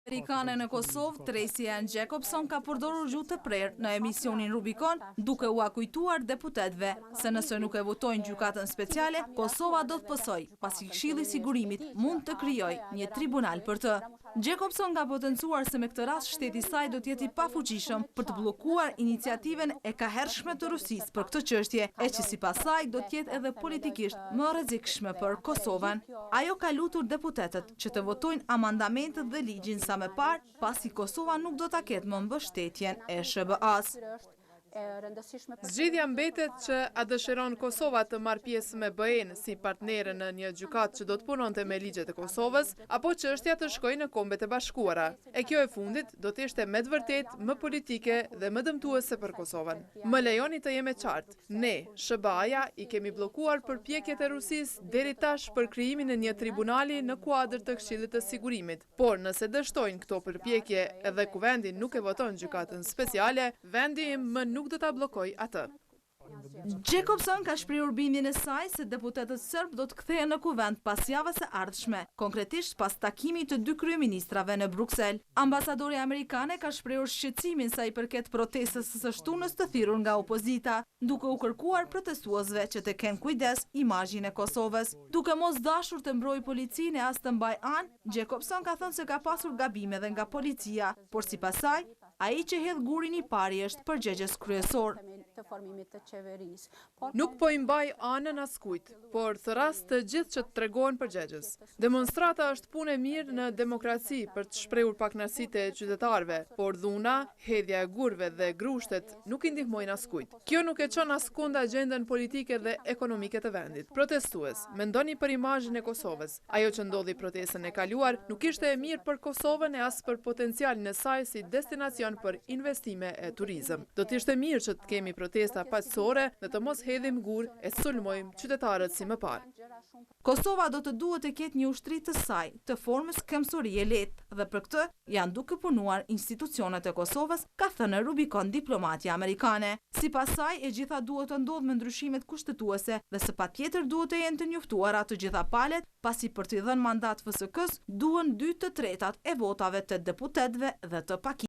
Amerikane në Kosovë, Tracy Ann Jacobson ka përdorur gjuhë të prerë në emisionin Rubicon, duke u kujtuar deputetëve se nëse nuk e votojnë gjykatën speciale, Kosova do të pësoj, pasi Këshilli i Sigurimit mund të krijojë një tribunal për të. Jacobson ka potencuar se me këtë rast shteti i saj do të jetë i pafuqishëm për të bllokuar iniciativen e kahershme të Rusisë për këtë çështje, e që sipas saj do të jetë edhe politikisht më rrezikshme për Kosovën. Ajo ka lutur deputetët që të votojnë amandamentet dhe ligjin sa më parë, pasi Kosova nuk do ta ketë më mbështetjen e SBA-s. Zgjidhja mbetet që a dëshiron Kosova të marrë pjesë me BE-n si partnere në një gjykatë që do të punonte me ligjet e Kosovës, apo çështja të shkojë në Kombet e Bashkuara. E kjo e fundit do të ishte me të vërtetë më politike dhe më dëmtuese për Kosovën. Më lejoni të jem e qartë. Ne, SBA-ja, i kemi bllokuar përpjekjet e Rusisë deri tash për krijimin e një tribunali në kuadër të Këshillit të Sigurimit. Por nëse dështojnë këto përpjekje edhe kuvendi nuk e voton gjykatën speciale, vendi im më nuk do ta bllokoj atë. Jacobson ka shprehur bindjen e saj se deputetët serb do të kthehen në kuvend pas javës së ardhshme, konkretisht pas takimit të dy kryeministrave në Bruksel. Ambasadori amerikane ka shprehur shqetësimin sa i përket protestës së shtunës të thirrur nga opozita, duke u kërkuar protestuesve që të kenë kujdes imazhin e Kosovës. Duke mos dashur të mbrojë policinë e as të mbaj anë, Jacobson ka thënë se ka pasur gabime edhe nga policia, por sipas saj, ai që hedh gurin i pari është përgjegjës kryesor. Nuk po i mbaj anën askujt, por thëras të gjithë që të tregohen përgjegjës. Demonstrata është punë e mirë në demokraci për të shprehur pakënaqësitë e qytetarëve, por dhuna, hedhja e gurëve dhe grushtet nuk i ndihmojnë askujt. Kjo nuk e çon askund agjendën politike dhe ekonomike të vendit. Protestues, mendoni për imazhin e Kosovës. Ajo që ndodhi protestën e kaluar nuk ishte e mirë për Kosovën e as për potencialin e saj si destinacion për investime e turizëm. Do të ishte mirë që të kemi protesta paqësore dhe të mos hedhim gur e sulmojmë qytetarët si më parë. Kosova do të duhet të ketë një ushtri të saj, të formës këmbësurie lehtë, dhe për këtë janë duke punuar institucionet e Kosovës, ka thënë Rubicon diplomatja amerikane. Sipas saj, e gjitha duhet të ndodhë me ndryshimet kushtetuese dhe së patjetër duhet të jenë të njoftuara të gjitha palët, pasi për t'i dhënë mandat FSK-s duhen 2/3 e votave të deputetëve dhe të pakicës.